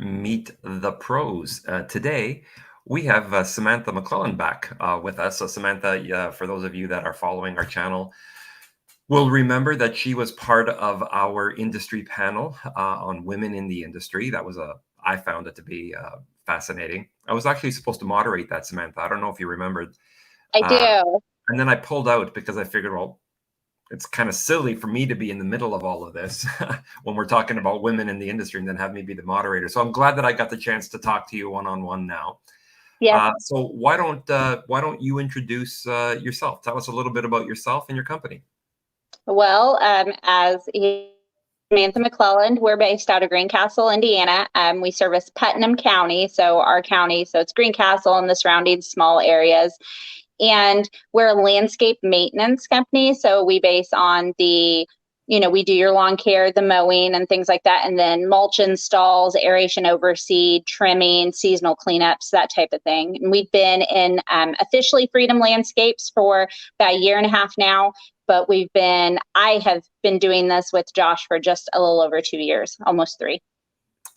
Meet the Pros. Today, we have Samantha McClelland back with us. So, Samantha, for those of you that are following our channel, will remember that she was part of our industry panel on women in the industry. I found it to be fascinating. I was actually supposed to moderate that, Samantha. I don't know if you remembered. I do. And then I pulled out because I figured, well, it's kind of silly for me to be in the middle of all of this when we're talking about women in the industry and then have me be the moderator. So I'm glad that I got the chance to talk to you one-on-one now. Yeah. So why don't you introduce yourself? Tell us a little bit about yourself and your company. Well, as Samantha McClelland, we're based out of Greencastle, Indiana. We service Putnam County, so our county. So it's Greencastle and the surrounding small areas. And we're a landscape maintenance company. So we base on we do your lawn care, the mowing and things like that. And then mulch installs, aeration overseed, trimming, seasonal cleanups, that type of thing. And we've been in officially Freedom Landscapes for about a year and a half now. But I have been doing this with Josh for just a little over 2 years, almost 3.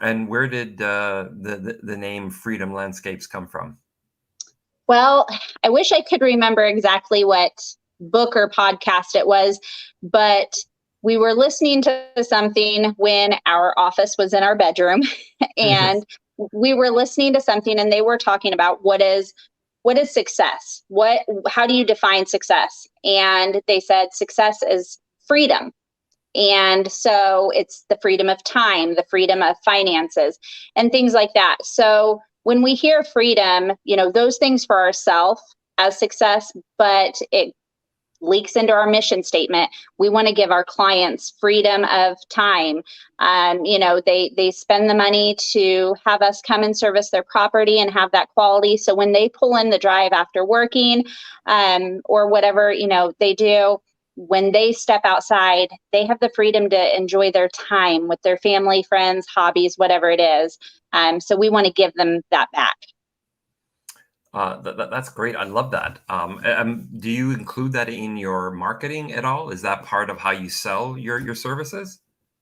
And where did the name Freedom Landscapes come from? Well, I wish I could remember exactly what book or podcast it was, but we were listening to something when our office was in our bedroom and we were listening to something and they were talking about what is success? How do you define success? And they said success is freedom. And so it's the freedom of time, the freedom of finances and things like that. So when we hear freedom, those things for ourselves as success, but it leaks into our mission statement. We want to give our clients freedom of time. They spend the money to have us come and service their property and have that quality. So when they pull in the drive after working or whatever, they do, when they step outside, they have the freedom to enjoy their time with their family, friends, hobbies, whatever it is. So we want to give them that back. That's great. I love that. Do you include that in your marketing at all? Is that part of how you sell your services?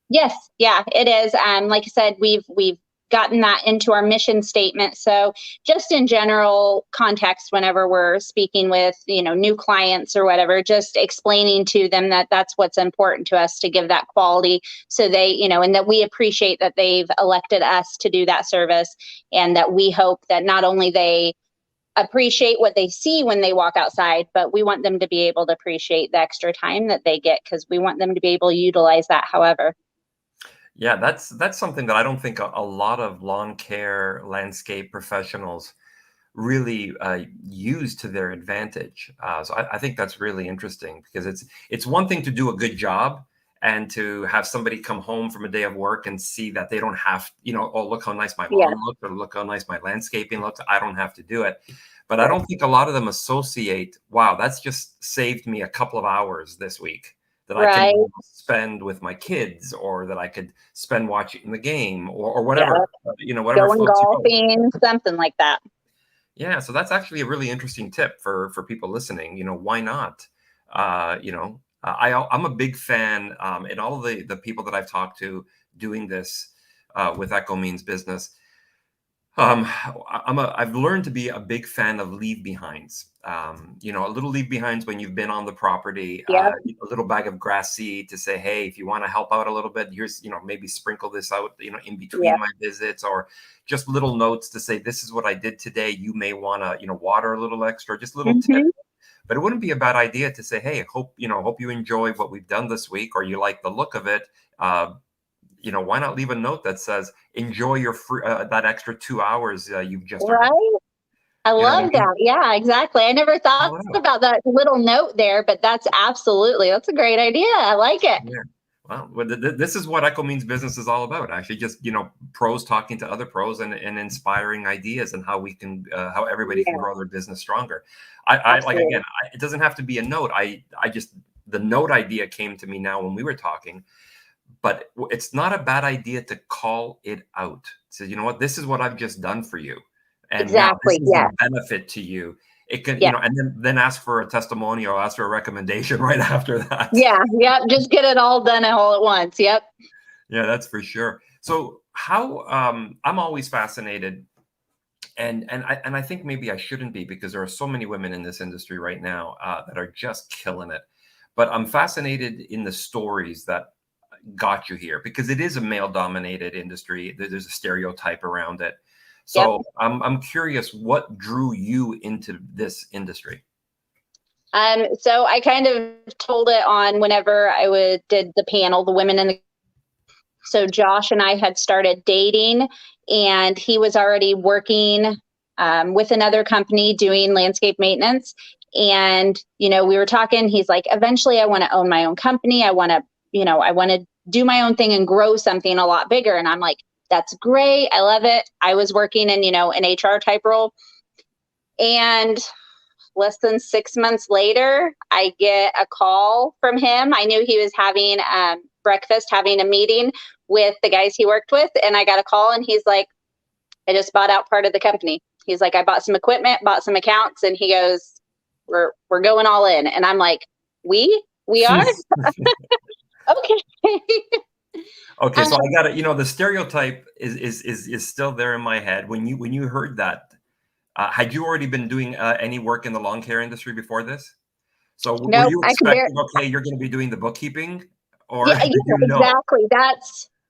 Yes. Yeah, it is. Like I said, we've gotten that into our mission statement. So just in general context, whenever we're speaking with, new clients or whatever, just explaining to them that that's what's important to us, to give that quality so they, and that we appreciate that they've elected us to do that service, and that we hope that not only they appreciate what they see when they walk outside, but we want them to be able to appreciate the extra time that they get, because we want them to be able to utilize that however. Yeah, that's something that I don't think a lot of lawn care landscape professionals really use to their advantage. So I think that's really interesting, because it's one thing to do a good job and to have somebody come home from a day of work and see that they don't have, oh, look how nice my lawn looks, or look how nice my landscaping looks. I don't have to do it. But I don't think a lot of them associate, wow, that's just saved me a couple of hours this week that I can spend with my kids, or that I could spend watching the game, or whatever, whatever. Going golfing, something like that. Yeah, so that's actually a really interesting tip for people listening. Why not? I'm a big fan, and all of the people that I've talked to doing this with Echo Means Business. I've learned to be a big fan of leave behinds. A little leave behinds when you've been on the property, a little bag of grass seed to say, hey, if you want to help out a little bit, here's, maybe sprinkle this out, in between my visits, or just little notes to say, this is what I did today. You may want to, water a little extra, just little tips. But it wouldn't be a bad idea to say, hey, hope you enjoy what we've done this week, or you like the look of it. Why not leave a note that says, enjoy your that extra 2 hours you've just earned. I love that. Yeah, exactly. I never thought about that little note there, but that's a great idea. I like it. Yeah. Well, this is what Echo Means Business is all about. Actually, just, pros talking to other pros and inspiring ideas, and how we can, how everybody can grow their business stronger. I like, again, it doesn't have to be a note. The note idea came to me now when we were talking. But it's not a bad idea to call it out. So, you know what, this is what I've just done for you. And now this is a benefit to you. It can, and then ask for a testimonial, ask for a recommendation right after that. Yeah. Just get it all done all at once. Yep. Yeah, that's for sure. So how I'm always fascinated, and I think maybe I shouldn't be, because there are so many women in this industry right now that are just killing it. But I'm fascinated in the stories that got you here, because it is a male dominated industry. There's a stereotype around it. Yep. So I'm curious, what drew you into this industry? So I kind of told it on whenever did the panel, the women in the. So Josh and I had started dating, and he was already working with another company doing landscape maintenance. And we were talking. He's like, eventually, I want to own my own company. I want to do my own thing and grow something a lot bigger. And I'm like, that's great. I love it. I was working in an HR type role, and less than 6 months later, I get a call from him. I knew he was having breakfast, having a meeting with the guys he worked with. And I got a call, and he's like, I just bought out part of the company. He's like, I bought some equipment, bought some accounts. And he goes, we're going all in. And I'm like, we are? Okay. Okay, so I got it. The stereotype is still there in my head. When you heard that, had you already been doing any work in the lawn care industry before this? So were No, you I can bear. expecting, okay, you're going to be doing the bookkeeping, or Yeah, did you know? exactly.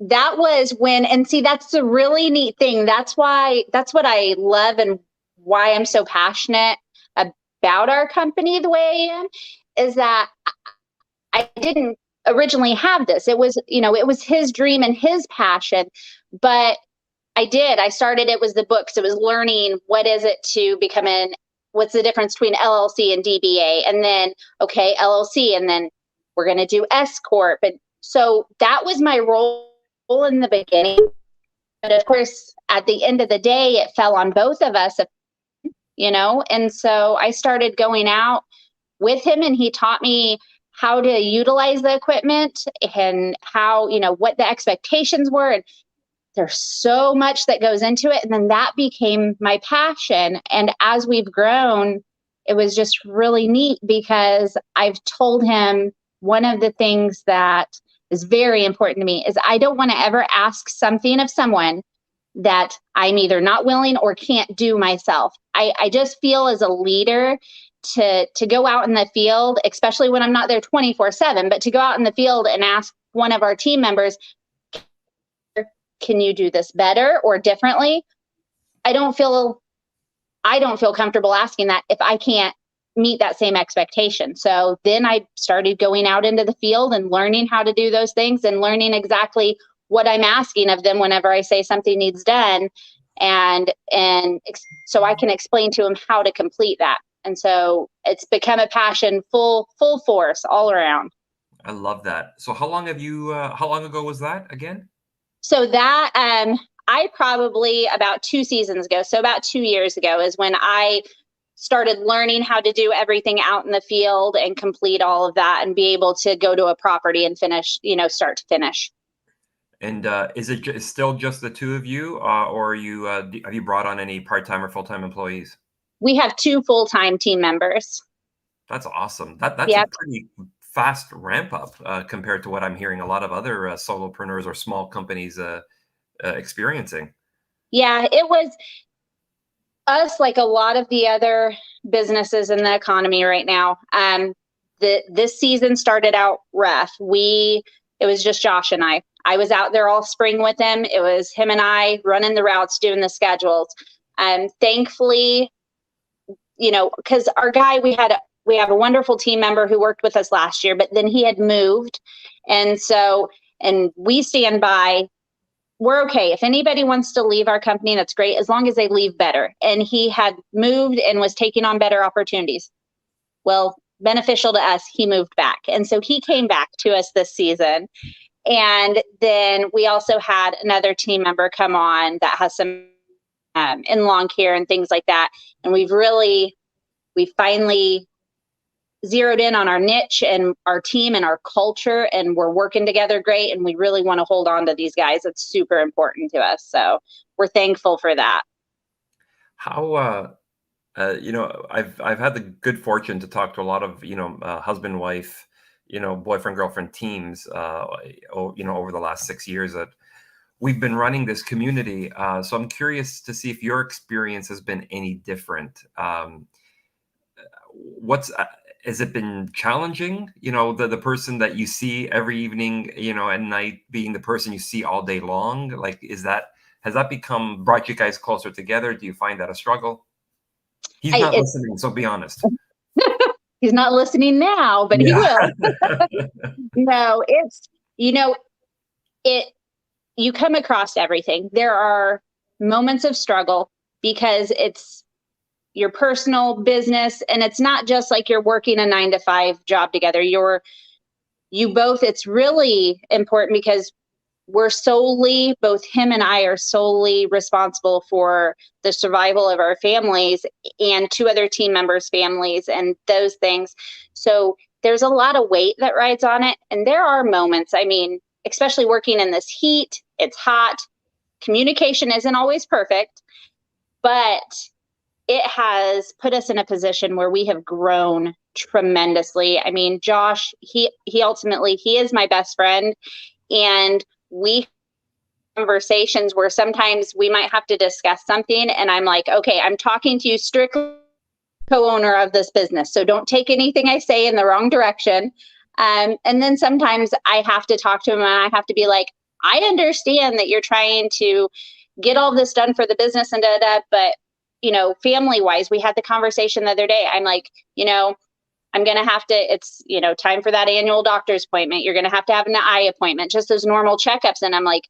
That was when, and see, that's the really neat thing. That's what I love, and why I'm so passionate about our company the way I am, is that I didn't originally have this. It was his dream and his passion, but I started, it was the books. It was learning, what is it to become what's the difference between LLC and DBA? And then, okay, LLC, and then we're going to do S Corp. And so that was my role in the beginning. But of course, at the end of the day, it fell on both of us, and so I started going out with him, and he taught me how to utilize the equipment, and how, what the expectations were. And there's so much that goes into it. And then that became my passion. And as we've grown, it was just really neat, because I've told him one of the things that is very important to me is I don't want to ever ask something of someone that I'm either not willing or can't do myself. I just feel, as a leader, to go out in the field, especially when I'm not there 24/7, but to go out in the field and ask one of our team members, can you do this better or differently? I don't feel comfortable asking that if I can't meet that same expectation. So then I started going out into the field and learning how to do those things, and learning exactly what I'm asking of them whenever I say something needs done. And so I can explain to them how to complete that. And so it's become a passion, full force all around. I love that. So how long ago was that again? So that I probably about 2 seasons ago, so about 2 years ago, is when I started learning how to do everything out in the field and complete all of that, and be able to go to a property and finish, start to finish. And is it still just the two of you, or have you brought on any part-time or full-time employees? We have 2 full-time team members. That's awesome. That's a Yep. pretty fast ramp up compared to what I'm hearing a lot of other solopreneurs or small companies experiencing. Yeah, it was us, like a lot of the other businesses in the economy right now. This season started out rough. It was just Josh and I. I was out there all spring with him. It was him and I running the routes, doing the schedules. Thankfully, because our guy, we have a wonderful team member who worked with us last year, but then he had moved. And we stand by, we're okay. If anybody wants to leave our company, that's great, as long as they leave better. And he had moved and was taking on better opportunities. Well, beneficial to us, he moved back. And so he came back to us this season. And then we also had another team member come on that has some in lawn care and things like that. And we finally zeroed in on our niche and our team and our culture, and we're working together great. And we really want to hold on to these guys. It's super important to us. So we're thankful for that. How I've had the good fortune to talk to a lot of husband wife, boyfriend girlfriend teams over the last 6 years. That we've been running this community, so I'm curious to see if your experience has been any different. What's Has it been challenging? The person that you see every evening, at night, being the person you see all day long. Like, has that brought you guys closer together? Do you find that a struggle? He's I, not it's listening, so be honest. he's not listening now, but he Yeah. will. No, it's you know it. You come across everything. There are moments of struggle because it's your personal business, and it's not just like you're working a 9 to 5 job together. You both. It's really important because both him and I are solely responsible for the survival of our families and 2 other team members' families and those things. So there's a lot of weight that rides on it. And there are moments, I mean, especially working in this heat, it's hot, communication isn't always perfect, but it has put us in a position where we have grown tremendously. I mean, Josh, he ultimately, he is my best friend, and we conversations where sometimes we might have to discuss something and I'm like, okay, I'm talking to you strictly co-owner of this business, so don't take anything I say in the wrong direction. And then sometimes I have to talk to him and I have to be like, I understand that you're trying to get all this done for the business and but family wise, we had the conversation the other day. I'm like, I'm going to have to, it's, time for that annual doctor's appointment. You're going to have an eye appointment, just those normal checkups. And I'm like,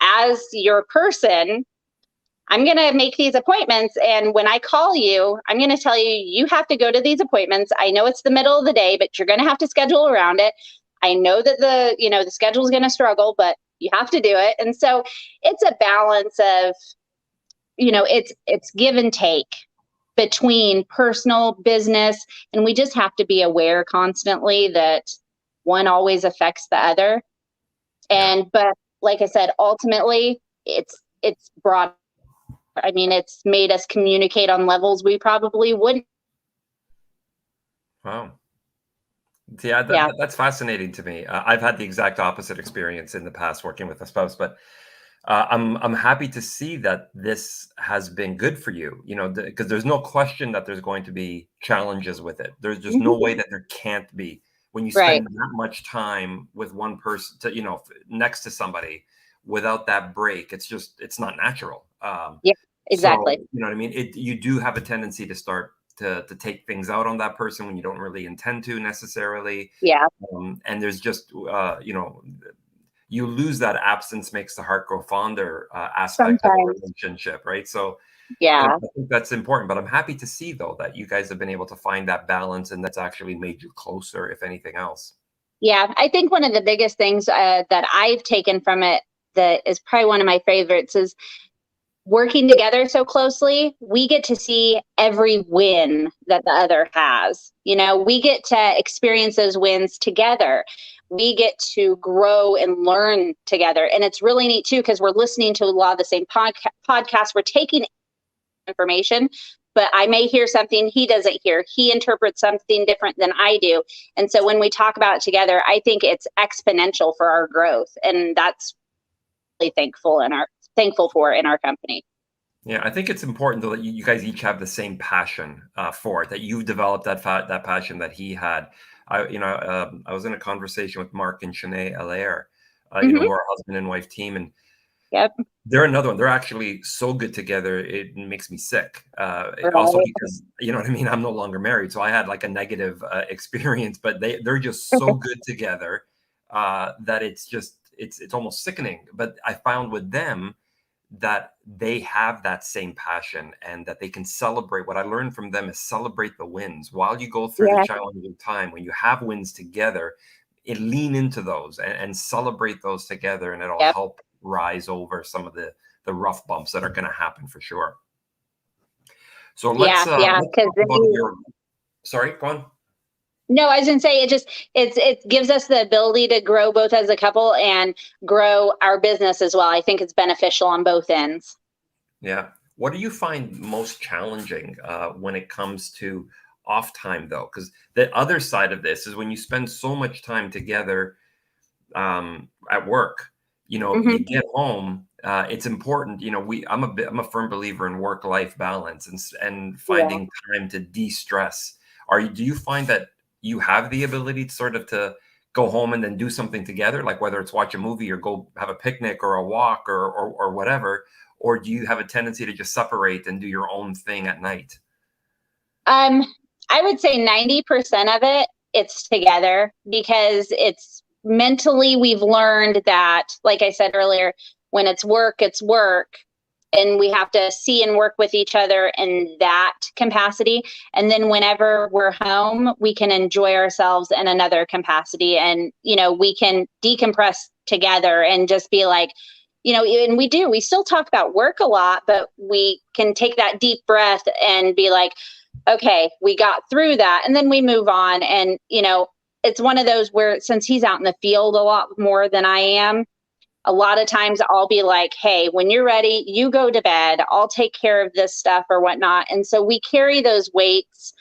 as your person, I'm going to make these appointments. And when I call you, I'm going to tell you, you have to go to these appointments. I know it's the middle of the day, but you're going to have to schedule around it. I know that the schedule is going to struggle, but you have to do it. And so it's a balance of, it's give and take between personal business. And we just have to be aware constantly that one always affects the other. Yeah. But like I said, ultimately it's brought, I mean, it's made us communicate on levels we probably wouldn't. Wow. Yeah, Yeah. that's fascinating to me. I've had the exact opposite experience in the past working with a spouse, but I'm happy to see that this has been good for you. Because there's no question that there's going to be challenges with it. There's just no way that there can't be when you Right. spend that much time with one person, next to somebody without that break. It's not natural. Yeah, So exactly. you know what I mean. You do have a tendency to start to take things out on that person when you don't really intend to necessarily. Yeah. And there's just you lose that absence makes the heart grow fonder aspect of a Sometimes. relationship, right? So Yeah. I think that's important. But I'm happy to see though that you guys have been able to find that balance, and that's actually made you closer, if anything else. Yeah. I think one of the biggest things that I've taken from it that is probably one of my favorites is working together so closely, we get to see every win that the other has. We get to experience those wins together. We get to grow and learn together. And it's really neat too, because we're listening to a lot of the same podcasts. We're taking information, but I may hear something he doesn't hear. He interprets something different than I do. And so when we talk about it together, I think it's exponential for our growth. And that's really thankful for in our company. Yeah, I think it's important though that you guys each have the same passion for it. That you've developed that passion that he had. I was in a conversation with Mark and Shanae Allaire, Mm-hmm. who are a husband and wife team, and Yep. they're another one. They're actually so good together, it makes me sick. Also Right. because you know what I mean. I'm no longer married, so I had like a negative experience. But they're just so good together that it's almost sickening. But I found with them that they have that same passion and that they can celebrate. What I learned from them is celebrate the wins while you go through the Yeah. challenging time. When you have wins together, lean into those and celebrate those together, and it'll Yep. help rise over some of the rough bumps that are going to happen for sure. So Yeah. Yeah. let's Because talk about your. Sorry, go on. no, I was gonna say it gives us the ability to grow both as a couple and grow our business as well. I think it's beneficial on both ends. Yeah. What do you find most challenging when it comes to off time, though? Because the other side of this is when you spend so much time together at work, Hmm. you get home, it's important. I'm a firm believer in work-life balance and Yeah. finding time to de-stress. Do you find that you have the ability to sort of to go home and then do something together, like whether it's watch a movie or go have a picnic or a walk or whatever, or do you have a tendency to just separate and do your own thing at night? Um, I would say 90% of it, it's together because it's mentally, we've learned that, like I said earlier, when it's work. And we have to see and work with each other in that capacity. And then whenever we're home, we can enjoy ourselves in another capacity. And, we can decompress together and just be like, and we still talk about work a lot, but we can take that deep breath and be like, okay, we got through that. And then we move on. And, it's one of those where since he's out in the field a lot more than I am, a lot of times I'll be like, hey, when you're ready, you go to bed. I'll take care of this stuff or whatnot. And so we carry those weights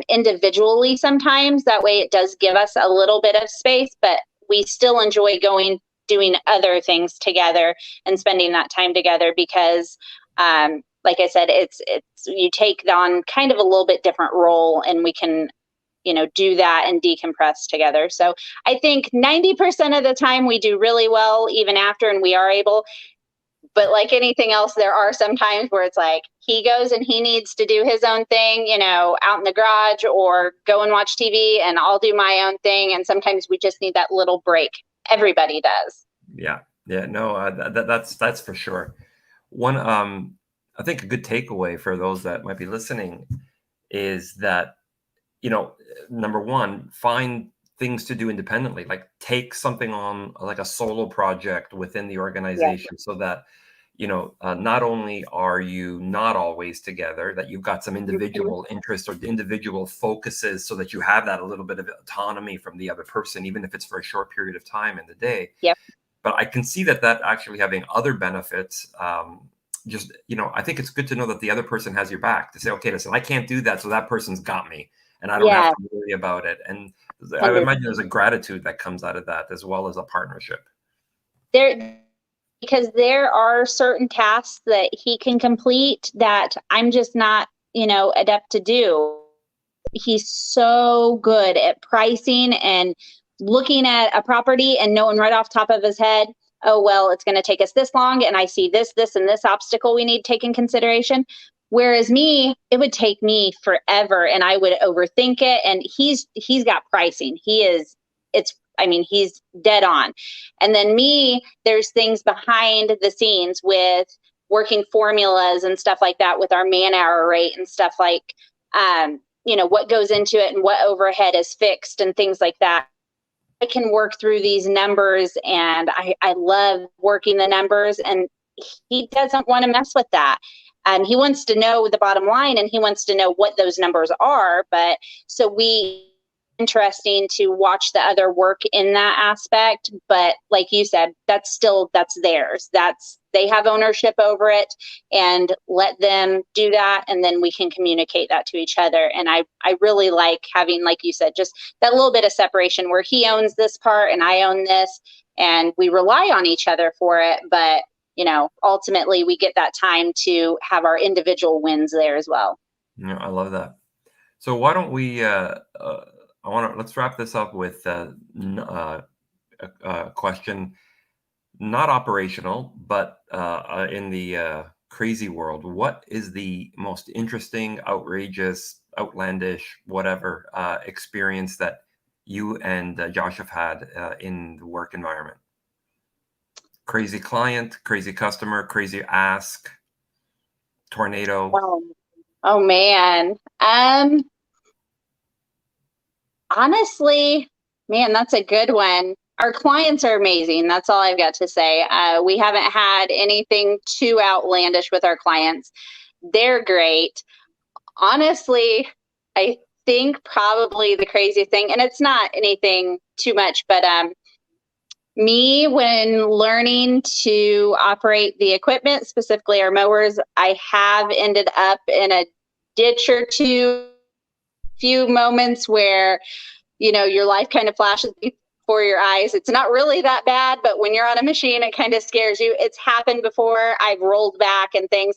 individually sometimes. That way it does give us a little bit of space, but we still enjoy doing other things together and spending that time together because, like I said, it's you take on kind of a little bit different role and we can do that and decompress together. So I think 90% of the time we do really well even after and we are able. But like anything else, there are some times where it's like he goes and he needs to do his own thing, out in the garage or go and watch TV and I'll do my own thing. And sometimes we just need that little break. Everybody does. Yeah, yeah, no, that's for sure. One, I think a good takeaway for those that might be listening is that, number one, find things to do independently, like take something on like a solo project within the Yeah. organization so that, not only are you not always together, that you've got some Mhm. individual interests or individual focuses so that you have that a little bit of autonomy from the other person, even if it's for a short period of time in the day. Yep. But I can see that actually having other benefits. Just, I think it's good to know that the other person has your back to say, okay, listen, I can't do that. So that person's got me and I don't have Yeah. to worry about it. And I would 100. imagine there's a gratitude that comes out of that as well as a partnership. There, because there are certain tasks that he can complete that I'm just not, adept to do. He's so good at pricing and looking at a property and knowing right off top of his head, oh, well, it's going to take us this long. And I see this, and this obstacle we need to take in consideration. Whereas me, it would take me forever and I would overthink it. And he's got pricing. He's dead on. And then me, there's things behind the scenes with working formulas and stuff like that with our man hour rate and stuff like, what goes into it and what overhead is fixed and things like that. I can work through these numbers and I love working the numbers and he doesn't want to mess with that. He wants to know the bottom line and he wants to know what those numbers are. But so interesting to watch the other work in that aspect. But like you said, that's theirs. They have ownership over it and let them do that. And then we can communicate that to each other. And I really like having, like you said, just that little bit of separation where he owns this part and I own this and we rely on each other for it. But, ultimately we get that time to have our individual wins there as well. Yeah, I love that. So why don't we, let's wrap this up with a question, not operational, but in the crazy world. What is the most interesting, outrageous, outlandish, whatever experience that you and Josh have had in the work environment? Crazy client, crazy customer, crazy ask, tornado. Oh, oh man. Honestly, man, that's a good one. Our clients are amazing. That's all I've got to say. We haven't had anything too outlandish with our clients. They're great. Honestly, I think probably the crazy thing, and it's not anything too much, but me when learning to operate the equipment, specifically our mowers, I have ended up in a ditch or two, few moments where your life kind of flashes before your eyes. It's not really that bad, but when you're on a machine, it kind of scares you. It's happened before. I've rolled back and things.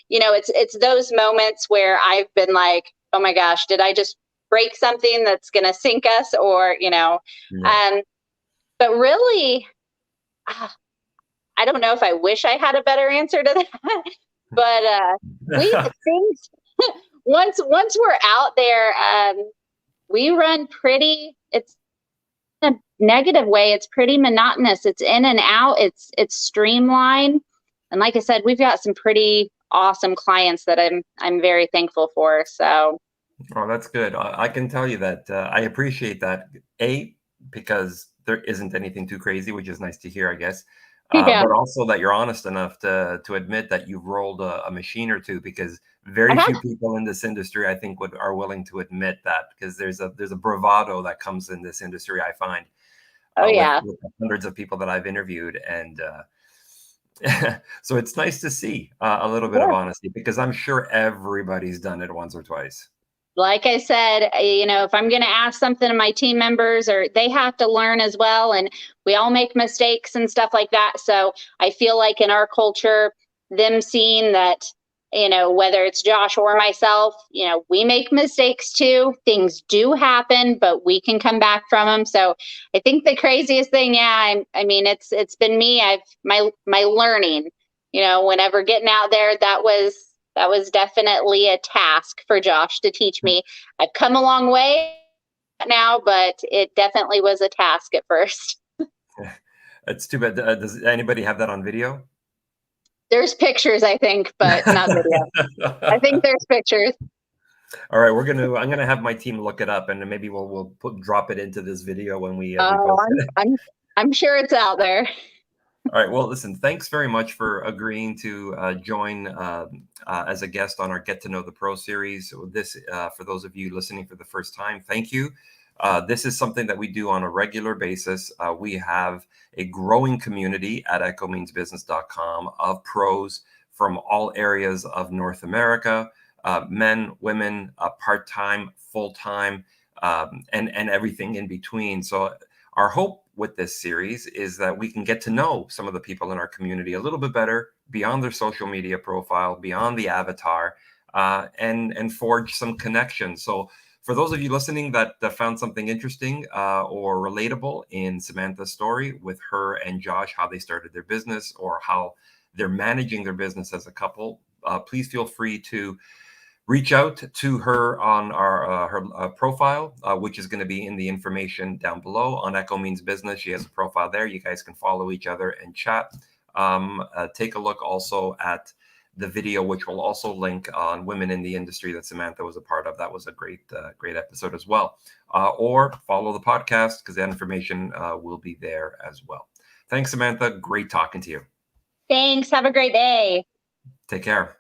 It's those moments where I've been like, oh my gosh, did I just break something that's going to sink us? Or, Yeah. but really, I don't know if I wish I had a better answer to that, but we things once we're out there, we run pretty. It's in a negative way. It's pretty monotonous. It's in and out. It's streamlined, and like I said, we've got some pretty awesome clients that I'm very thankful for. So Oh, that's good. I can tell you that I appreciate that. Because there isn't anything too crazy, which is nice to hear, I guess. yeah, But also that you're honest enough to admit that you've rolled a machine or two, because I very have. few people in this industry, I think, are willing to admit that, because there's a bravado that comes in this industry, I find, Oh yeah. with the hundreds of people that I've interviewed, and so it's nice to see a little bit of Sure. honesty, because I'm sure everybody's done it once or twice. Like I said, if I'm going to ask something of my team members, or they have to learn as well, and we all make mistakes and stuff like that. So I feel like in our culture, them seeing that, whether it's Josh or myself, we make mistakes too. Things do happen, but we can come back from them. So I think the craziest thing, yeah, I mean, it's been me. My learning, whenever getting out there, that was definitely a task for Josh to teach me. I've come a long way now, but it definitely was a task at first. It's too bad. Does anybody have that on video? There's pictures, I think, but not video. I think there's pictures. All right, I'm gonna have my team look it up, and then maybe we'll drop it into this video when we Oh, post I'm it. I'm I'm sure it's out there. All right. Well, listen, thanks very much for agreeing to join as a guest on our Get to Know the Pro series. So this, for those of you listening for the first time, thank you. This is something that we do on a regular basis. We have a growing community at echomeansbusiness.com of pros from all areas of North America, men, women, part-time, full-time, and everything in between. So our hope with this series is that we can get to know some of the people in our community a little bit better, beyond their social media profile, beyond the avatar, and forge some connections. So for those of you listening that found something interesting or relatable in Samantha's story with her and Josh, how they started their business or how they're managing their business as a couple, please feel free to reach out to her on her profile, which is going to be in the information down below on Echo Means Business. She has a profile there. You guys can follow each other and chat. Take a look also at the video, which will also link on women in the industry that Samantha was a part of. That was a great episode as well. Or follow the podcast, because that information will be there as well. Thanks, Samantha. Great talking to you. Thanks. Have a great day. Take care.